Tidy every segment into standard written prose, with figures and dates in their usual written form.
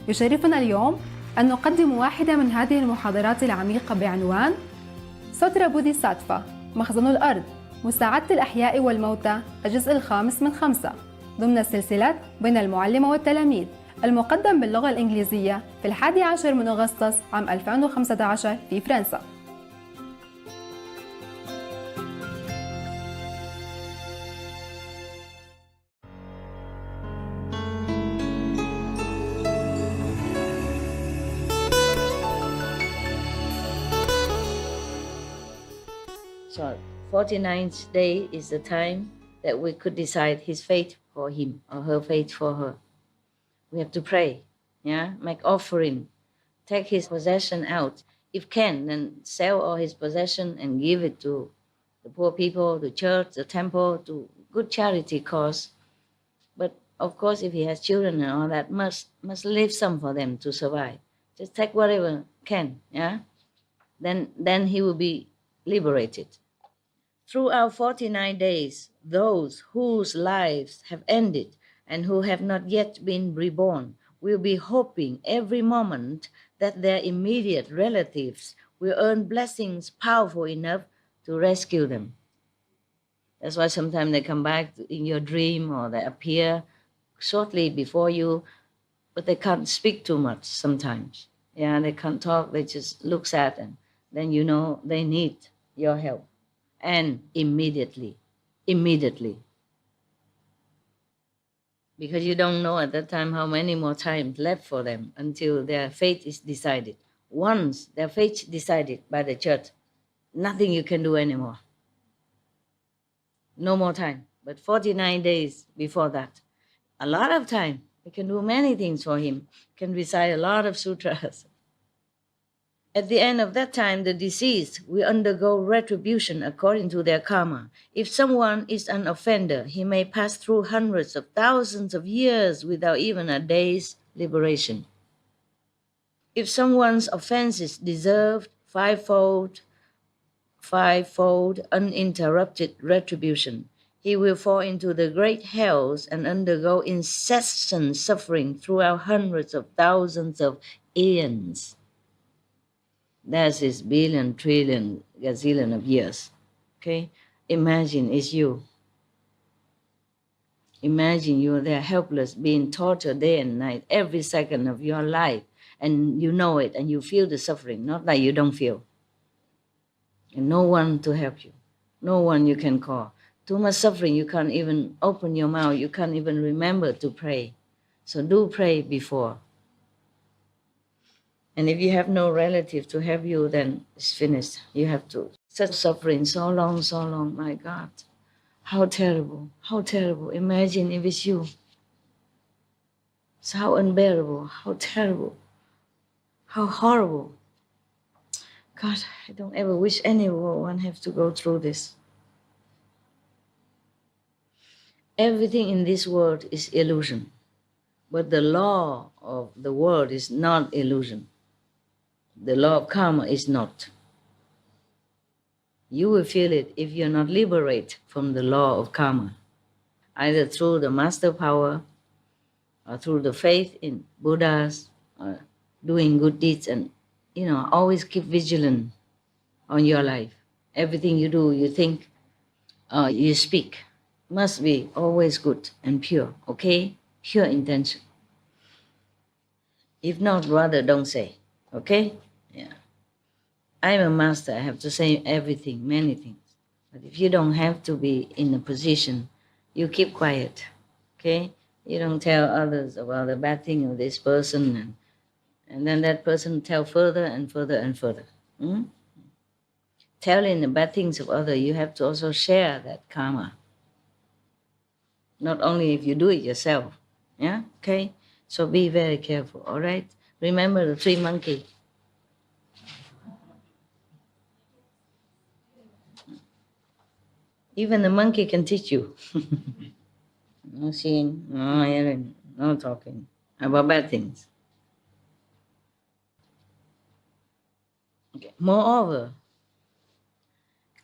يشرفنا اليوم أن نقدم واحدة من هذه المحاضرات العميقة بعنوان سوترا بوديساتفا مخزن الأرض، مساعدة الأحياء والموتى، الجزء الخامس من 5 ضمن سلسلة بين المعلم والتلاميذ، المقدم باللغة الإنجليزية في 11 من أغسطس عام 2015 في فرنسا. So 49th day is the time that we could decide his fate for him or her fate for her. We have to pray, make offering, take his possession out. If can, then sell all his possession and give it to the poor people, the church, the temple, to good charity cause. But of course, if he has children and all that, must leave some for them to survive. Just take whatever can, Then he will be liberated. Throughout 49 days, those whose lives have ended and who have not yet been reborn will be hoping every moment that their immediate relatives will earn blessings powerful enough to rescue them. That's why sometimes they come back in your dream or they appear shortly before you, but they can't speak too much sometimes. They can't talk, they just look sad, and then you know they need your help. And immediately. Because you don't know at that time how many more times left for them until their fate is decided. Once their fate is decided by the church, nothing you can do anymore. No more time. But 49 days before that, a lot of time. We can do many things for him. Can recite a lot of sutras. At the end of that time, the deceased will undergo retribution according to their karma. If someone is an offender, he may pass through hundreds of thousands of years without even a day's liberation. If someone's offenses deserved fivefold uninterrupted retribution, he will fall into the great hells and undergo incessant suffering throughout hundreds of thousands of aeons. That's his billion, trillion, gazillion of years. Okay? Imagine it's you. Imagine you're there helpless, being tortured day and night, every second of your life. And you know it, and you feel the suffering, not that you don't feel. And no one to help you. No one you can call. Too much suffering, you can't even open your mouth. You can't even remember to pray. So do pray before. And if you have no relative to help you, then it's finished. You have to. Such suffering, so long, my God. How terrible. Imagine if it's you. It's how unbearable, how terrible, how horrible. God, I don't ever wish anyone have to go through this. Everything in this world is illusion. But the law of the world is not illusion. The law of karma is not. You will feel it if you're not liberated from the law of karma, either through the master power or through the faith in Buddhas, or doing good deeds, and always keep vigilant on your life. Everything you do, you think, you speak, must be always good and pure, okay? Pure intention. If not, rather don't say. Okay? Yeah. I'm a master. I have to say everything, many things. But if you don't have to be in a position, you keep quiet. Okay? You don't tell others about the bad thing of this person, and then that person tell further and further and further. Telling the bad things of others, you have to also share that karma. Not only if you do it yourself. Yeah? Okay? So be very careful, all right? Remember the 3 monkeys. Even the monkey can teach you. No seeing, no hearing, no talking about bad things. Okay. Moreover,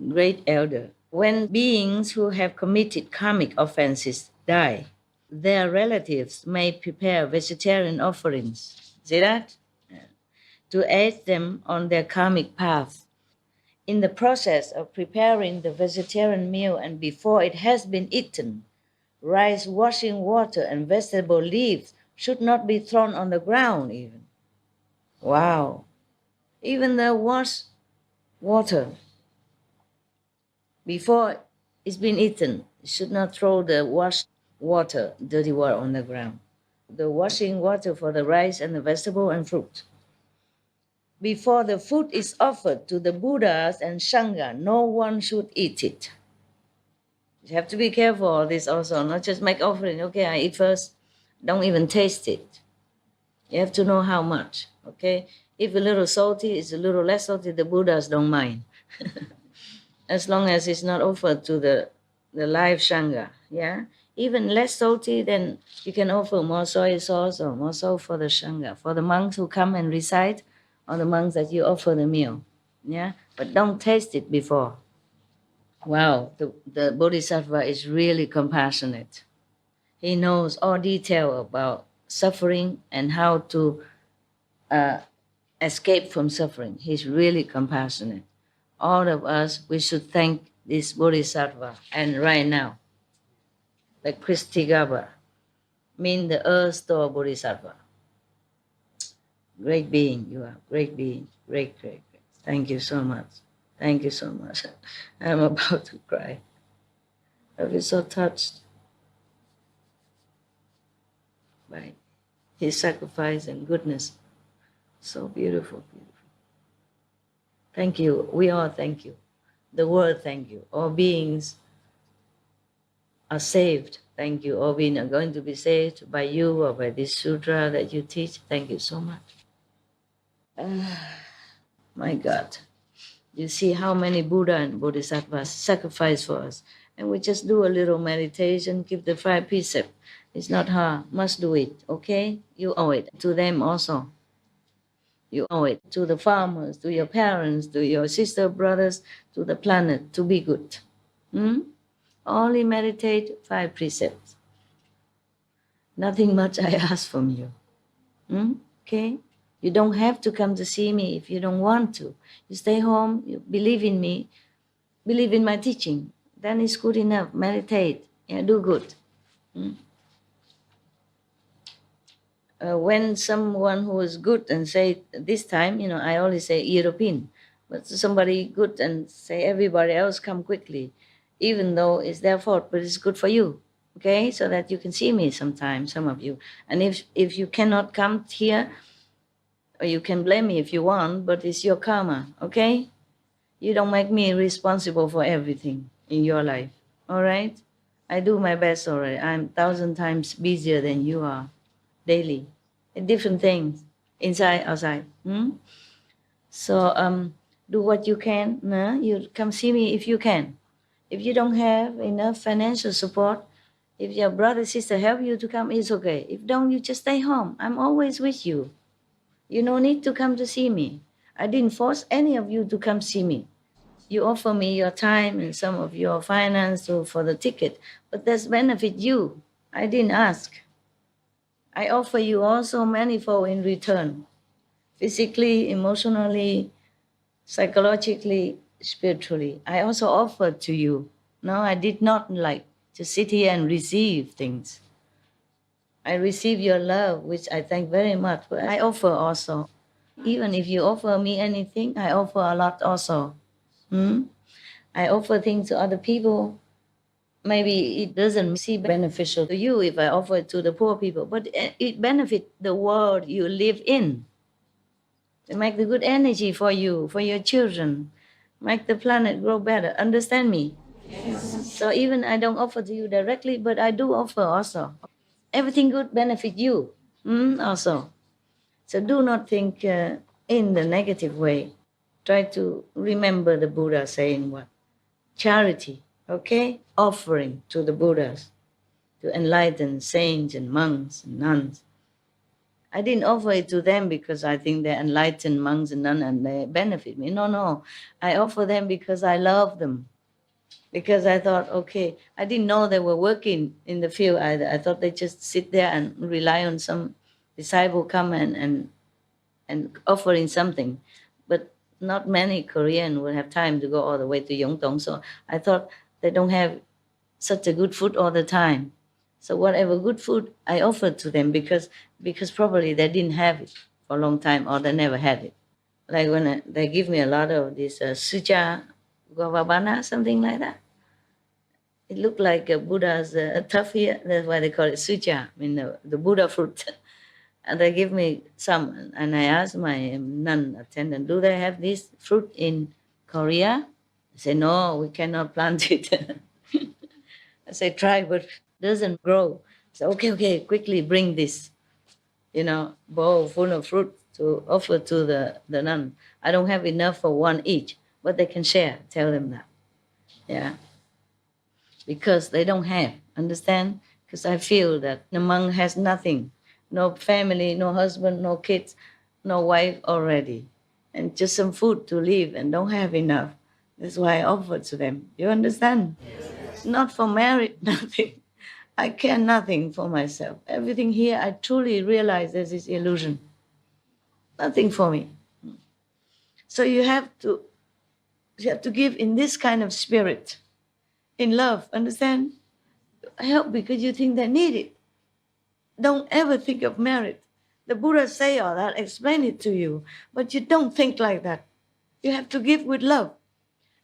great elder, when beings who have committed karmic offenses die, their relatives may prepare vegetarian offerings See that? To aid them on their karmic path. In the process of preparing the vegetarian meal and before it has been eaten, rice, washing water, and vegetable leaves should not be thrown on the ground even. Wow. Even the wash water, before it's been eaten, you should not throw the washed water, dirty water on the ground. The washing water for the rice and the vegetable and fruit. Before the food is offered to the Buddhas and Sangha, no one should eat it. You have to be careful of this also, not just make offering, okay, I eat first, don't even taste it. You have to know how much, okay? If a little salty, it's a little less salty, the Buddhas don't mind. As long as it's not offered to the live Sangha, yeah? Even less salty, then you can offer more soy sauce or more salt for the Sangha, for the monks who come and recite, or the monks that you offer the meal, yeah? But don't taste it before. Wow, the Bodhisattva is really compassionate. He knows all detail about suffering and how to escape from suffering. He's really compassionate. All of us, we should thank this Bodhisattva. And right now, like Christy Gaba, mean the earth store Bodhisattva. Great being you are, great being, great. Thank you so much. Thank you so much. I'm about to cry. I feel so touched by his sacrifice and goodness. So beautiful, beautiful. Thank you. We all thank you. The world thank you. All beings are saved. Thank you. All beings are going to be saved by you or by this sutra that you teach. Thank you so much. My God. You see how many Buddha and Bodhisattvas sacrifice for us. And we just do a little meditation, keep the 5 precepts. It's not hard. Must do it, okay? You owe it to them also. You owe it to the farmers, to your parents, to your sister, brothers, to the planet, to be good. Only meditate 5 precepts. Nothing much I ask from you. Okay? You don't have to come to see me if you don't want to. You stay home, you believe in me, believe in my teaching. Then it's good enough. Meditate. Yeah, do good. When someone who is good and say, this time, I always say European, but somebody good and say everybody else come quickly, even though it's their fault, but it's good for you, okay? So that you can see me sometime, some of you. And if you cannot come here, or you can blame me if you want, but it's your karma, okay? You don't make me responsible for everything in your life, all right? I do my best already. I'm 1,000 times busier than you are daily. Different things, inside, outside. So do what you can. You come see me if you can. If you don't have enough financial support, if your brother, sister help you to come, it's okay. If don't, you just stay home. I'm always with you. You no need to come to see me. I didn't force any of you to come see me. You offer me your time and some of your finance for the ticket, but that's benefit you. I didn't ask. I offer you also manifold in return, physically, emotionally, psychologically, spiritually. I also offer to you. No, I did not like to sit here and receive things. I receive your love, which I thank very much, but I offer also. Even if you offer me anything, I offer a lot also. I offer things to other people. Maybe it doesn't seem beneficial to you if I offer it to the poor people, but it benefits the world you live in. It makes the good energy for you, for your children, make the planet grow better. Understand me? Yes. So even I don't offer to you directly, but I do offer also. Everything good benefit you also. So do not think in the negative way. Try to remember the Buddha saying what? Charity, okay? Offering to the Buddhas, to enlighten saints and monks and nuns. I didn't offer it to them because I think they're enlightened monks and nuns and they benefit me. No. I offer them because I love them. Because I thought, okay, I didn't know they were working in the field either. I thought they just sit there and rely on some disciple come and and offering something. But not many Korean will have time to go all the way to Yongtong. So I thought they don't have such a good food all the time. So whatever good food I offered to them because probably they didn't have it for a long time or they never had it. Like when they give me a lot of this Sutra guavabana, something like that. It looked like a Buddha's tuft here. That's why they call it Sutra, I mean the Buddha fruit. And they give me some, and I asked my nun attendant, do they have this fruit in Korea? They say, no, we cannot plant it. I say, try, but it doesn't grow. So okay, quickly bring this, bowl full of fruit to offer to the nun. I don't have enough for one each, but they can share. Tell them that. Yeah. Because they don't have, understand? Because I feel that the monk has nothing. No family, no husband, no kids, no wife already. And just some food to live and don't have enough. That's why I offer to them. You understand? Yes. Not for marriage, nothing. I care nothing for myself. Everything here, I truly realize this is illusion. Nothing for me. So you have to give in this kind of spirit, in love, understand? Help because you think they need it. Don't ever think of merit. The Buddha say all that, explain it to you, but you don't think like that. You have to give with love.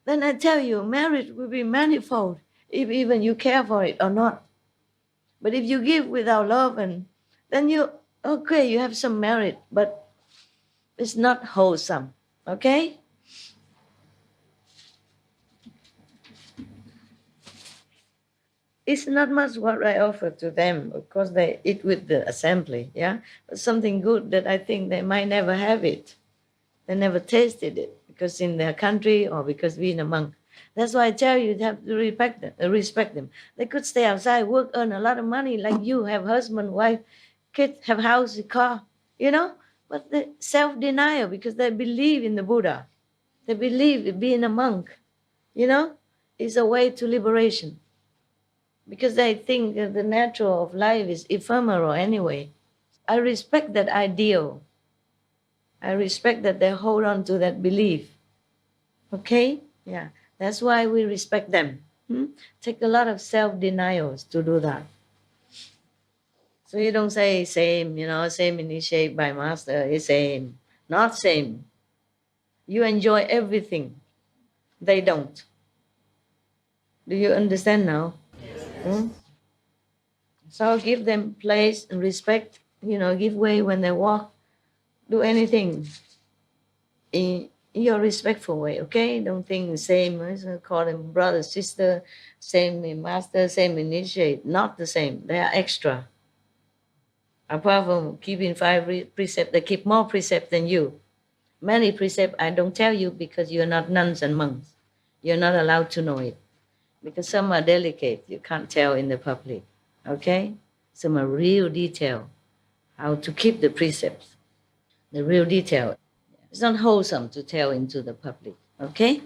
Then I tell you, merit will be manifold if even you care for it or not. But if you give without love, and then you have some merit, but it's not wholesome, okay? It's not much what I offer to them. Of course, they eat with the assembly, yeah? But something good that I think they might never have it. They never tasted it because in their country or because being a monk. That's why I tell you have to respect them. They could stay outside, work, earn a lot of money like you, have husband, wife, kids, have house, car, But the self-denial because they believe in the Buddha. They believe in being a monk, is a way to liberation. Because I think that the natural of life is ephemeral anyway. I respect that ideal. I respect that they hold on to that belief. Okay? Yeah. That's why we respect them. Take a lot of self-denials to do that. So you don't say same, same initiate by master is same. Not same. You enjoy everything. They don't. Do you understand now? So give them place and respect, give way when they walk, do anything in your respectful way, okay? Don't think the same, call them brother, sister, same master, same initiate, not the same, they are extra. Apart from keeping 5 precepts, they keep more precepts than you. Many precepts I don't tell you because you're not nuns and monks. You're not allowed to know it. Because some are delicate, you can't tell in the public, okay? Some are real detail, how to keep the precepts, the real detail. It's not wholesome to tell into the public, okay?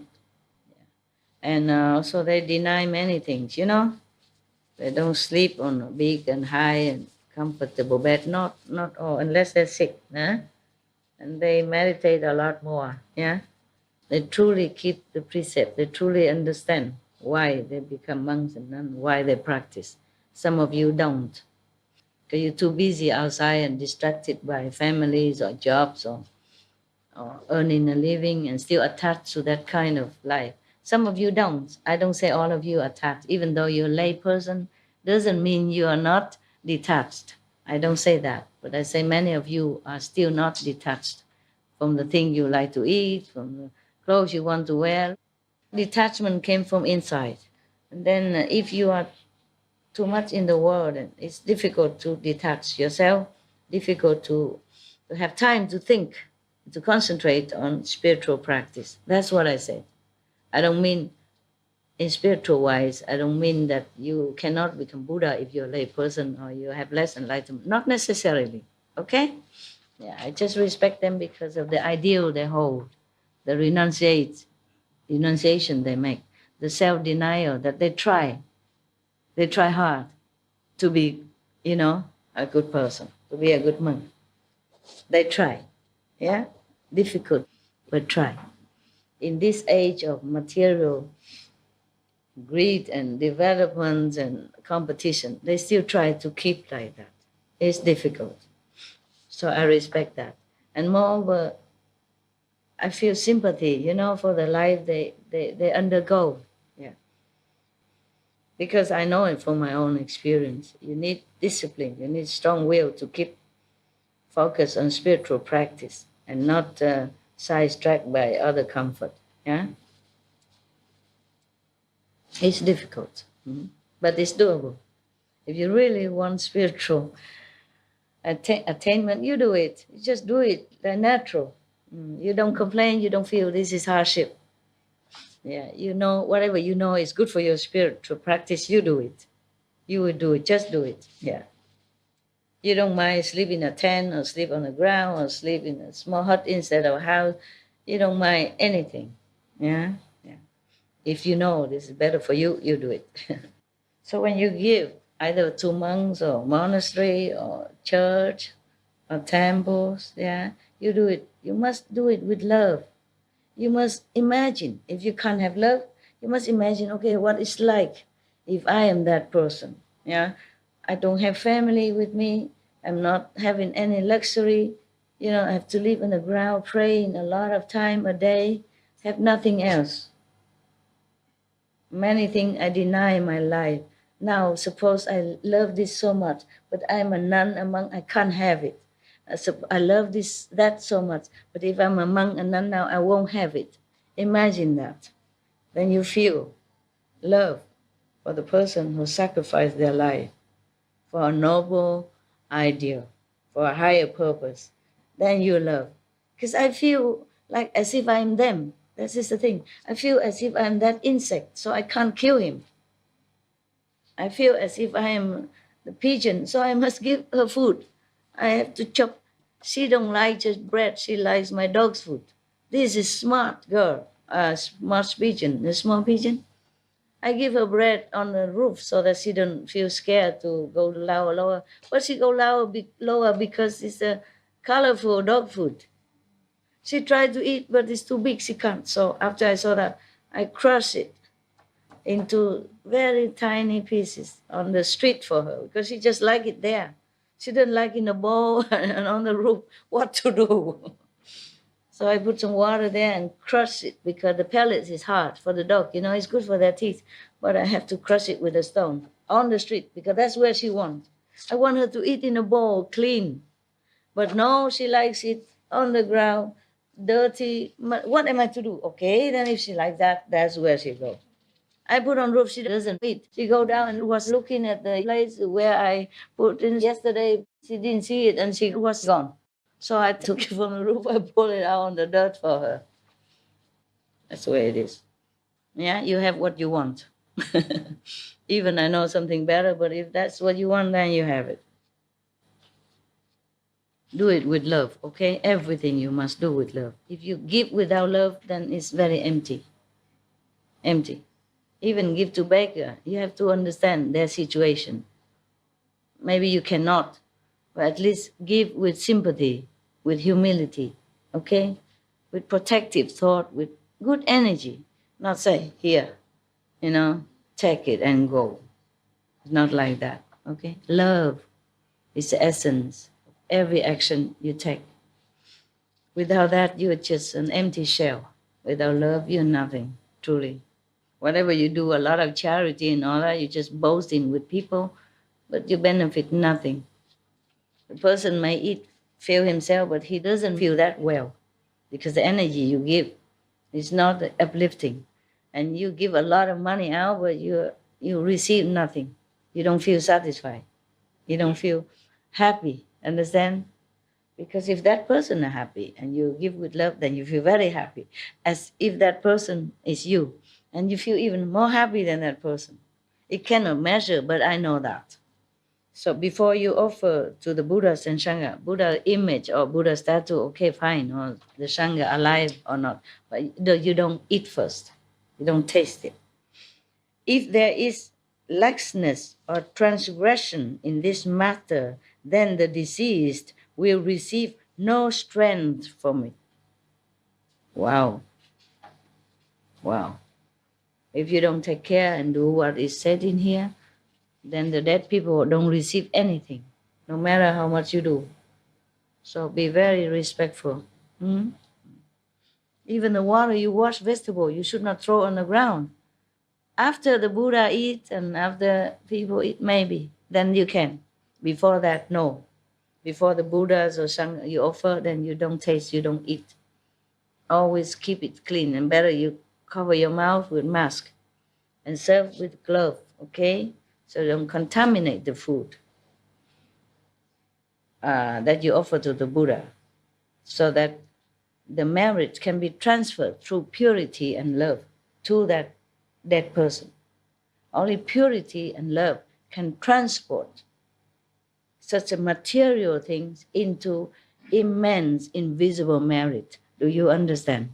And also they deny many things, They don't sleep on a big and high and comfortable bed, not all, unless they're sick, And they meditate a lot more, yeah? They truly keep the precept, they truly understand why they become monks and nuns, why they practice. Some of you don't, because you're too busy outside and distracted by families or jobs or earning a living and still attached to that kind of life. Some of you don't. I don't say all of you are attached. Even though you're a lay person, doesn't mean you are not detached. I don't say that, but I say many of you are still not detached from the thing you like to eat, from the clothes you want to wear. Detachment came from inside. And then if you are too much in the world, it's difficult to detach yourself, difficult to have time to think, to concentrate on spiritual practice. That's what I said. I don't mean in spiritual wise, I don't mean that you cannot become Buddha if you're a lay person or you have less enlightenment. Not necessarily, okay? Yeah, I just respect them because of the ideal they hold, the renunciation they make, the self-denial that they try. They try hard to be, a good person, to be a good monk. They try. Yeah? Difficult, but try. In this age of material greed and development and competition, they still try to keep like that. It's difficult. So I respect that. And moreover, I feel sympathy, for the life they undergo. Yeah. Because I know it from my own experience. You need discipline. You need strong will to keep focus on spiritual practice and not sidetracked by other comfort. Yeah. It's difficult, but it's doable. If you really want spiritual attainment, you do it. You just do it. They're natural. You don't complain. You don't feel this is hardship. Yeah, whatever is good for your spiritual practice, you do it. You will do it. Just do it. Yeah. You don't mind sleep in a tent or sleep on the ground or sleep in a small hut instead of a house. You don't mind anything. Yeah. If you know this is better for you, you do it. So when you give, either to monks or monastery or church or temples, you do it. You must do it with love. You must imagine. If you can't have love, you must imagine, okay, what it's like if I am that person. Yeah, I don't have family with me. I'm not having any luxury. I have to live on the ground, praying a lot of time a day, have nothing else. Many things I deny in my life. Now, suppose I love this so much, but I'm a nun, a monk, I can't have it. I love that so much, but if I'm a monk, a nun now, I won't have it. Imagine that. Then you feel love for the person who sacrificed their life for a noble ideal, for a higher purpose. Then you love. Because I feel like as if I'm them. That is the thing. I feel as if I'm that insect, so I can't kill him. I feel as if I am the pigeon, so I must give her food. I have to chop. She don't like just bread. She likes my dog's food. This is smart girl, smart pigeon, the small pigeon. I give her bread on the roof so that she don't feel scared to go lower. But she go lower because it's a colorful dog food. She tried to eat, but it's too big. She can't. So after I saw that, I crushed it into very tiny pieces on the street for her because she just like it there. She didn't like in a bowl and on the roof. What to do? So I put some water there and crush it because the pellets is hard for the dog. It's good for their teeth. But I have to crush it with a stone on the street because that's where she wants. I want her to eat in a bowl, clean. But no, she likes it on the ground, dirty. What am I to do? Okay, then if she likes that, that's where she goes. I put on roof, she doesn't eat. She go down and was looking at the place where I put in yesterday. She didn't see it and she was gone. So I took it from the roof, I pulled it out on the dirt for her. That's the way it is. Yeah, you have what you want. Even I know something better, but if that's what you want, then you have it. Do it with love, okay? Everything you must do with love. If you give without love, then it's very empty. Empty. Even give to beggar, you have to understand their situation. Maybe you cannot, but at least give with sympathy, with humility, okay? With protective thought, with good energy. Not say, here, take it and go. It's not like that, okay? Love is the essence of every action you take. Without that, you're just an empty shell. Without love, you're nothing, truly. Whatever you do, a lot of charity and all that, you're just boasting with people, but you benefit nothing. The person may feel himself, but he doesn't feel that well because the energy you give is not uplifting. And you give a lot of money out, but you receive nothing. You don't feel satisfied. You don't feel happy, understand? Because if that person is happy and you give with love, then you feel very happy, as if that person is you. And you feel even more happy than that person. It cannot measure, but I know that. So before you offer to the Buddhas and Sangha, Buddha image or Buddha statue, okay, fine, or the Sangha alive or not, but you don't eat first. You don't taste it. If there is laxness or transgression in this matter, then the deceased will receive no strength from it. Wow. Wow. If you don't take care and do what is said in here, then the dead people don't receive anything, no matter how much you do. So be very respectful. Even the water you wash vegetable, you should not throw on the ground. After the Buddha eat and after people eat, maybe, then you can. Before that, no. Before the Buddhas or Sangha you offer, then you don't taste, you don't eat. Always keep it clean, and better you cover your mouth with mask and serve with glove, okay? So don't contaminate the food that you offer to the Buddha, so that the merit can be transferred through purity and love to that dead person. Only purity and love can transport such a material things into immense invisible merit. Do you understand?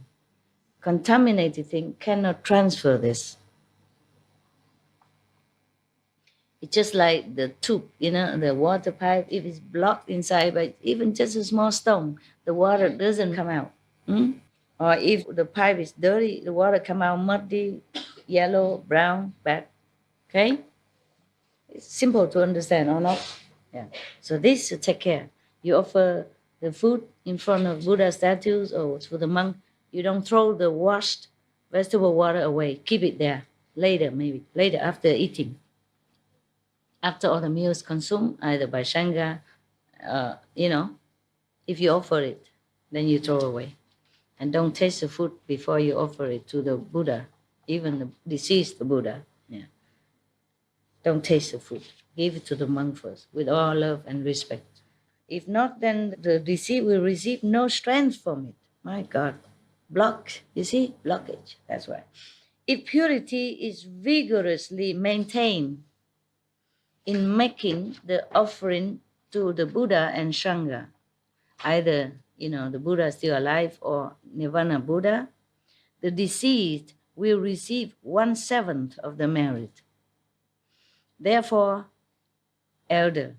Contaminated thing cannot transfer this. It's just like the tube, the water pipe. If it's blocked inside by even just a small stone, the water doesn't come out. Or if the pipe is dirty, the water come out muddy, yellow, brown, bad. Okay? It's simple to understand or not? Yeah. So this, take care. You offer the food in front of Buddha statues or for the monk. You don't throw the washed vegetable water away. Keep it there. Later, maybe. Later, after eating. After all the meals consumed, either by Sangha, if you offer it, then you throw away. And don't taste the food before you offer it to the Buddha, even the deceased Buddha. Yeah. Don't taste the food. Give it to the monk first, with all love and respect. If not, then the deceased will receive no strength from it. My God. Blocked, you see? Blockage, that's why. If purity is vigorously maintained in making the offering to the Buddha and Sangha, either, the Buddha is still alive or Nirvana Buddha, the deceased will receive 1/7 of the merit. Therefore, elder,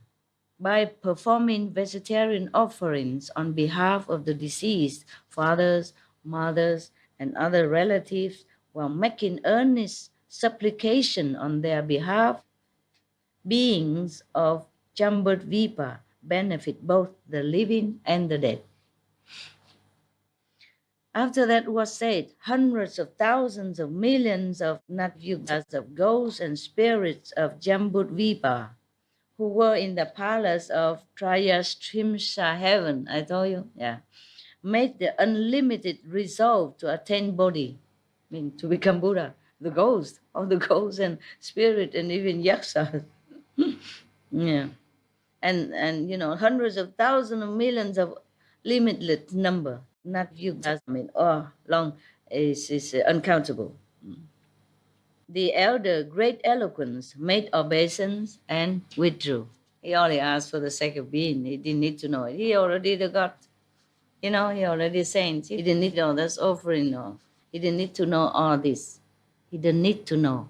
by performing vegetarian offerings on behalf of the deceased fathers, mothers, and other relatives, while making earnest supplication on their behalf, beings of Jambudvipa benefit both the living and the dead. After that was said, hundreds of thousands of millions of Natyugas of ghosts and spirits of Jambudvipa, who were in the palace of Trayastrimsa heaven, I told you, made the unlimited resolve to attain Bodhi, to become Buddha, the ghost, all the ghosts and spirit and even yaksas. And hundreds of thousands of millions of limitless number, not yugas, long is uncountable. The elder, great eloquence, made obeisance and withdrew. He only asked for the sake of being. He didn't need to know it. He already the God. He already saint. He didn't need to know that's offering. No. He didn't need to know all this. He didn't need to know.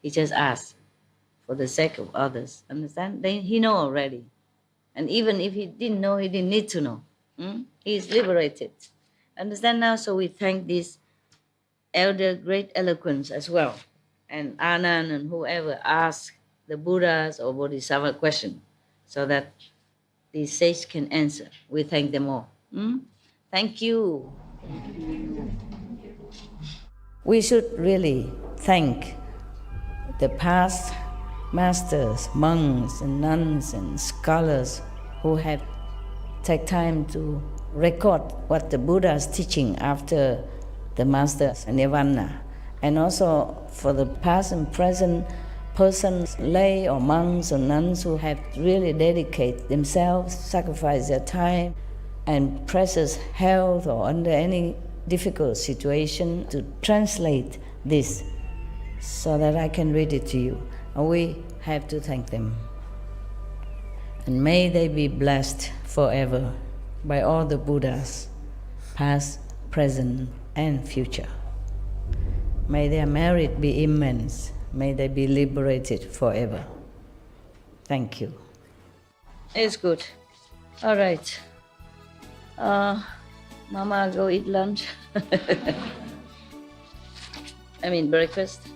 He just asked for the sake of others. Understand? Then he know already. And even if he didn't know, he didn't need to know. He is liberated. Understand now? So we thank this elder, great eloquence as well. And Anand and whoever asked the Buddhas or Bodhisattva question so that the sage can answer. We thank them all. Thank you. We should really thank the past masters, monks and nuns and scholars who had taken time to record what the Buddha is teaching after the master's nirvana, and also for the past and present persons, lay or monks or nuns who have really dedicated themselves, sacrificed their time and precious health or under any difficult situation to translate this so that I can read it to you. We have to thank them. And may they be blessed forever by all the Buddhas, past, present, and future. May their merit be immense. May they be liberated forever. Thank you. It's good. All right. Mama, go eat lunch. I mean breakfast.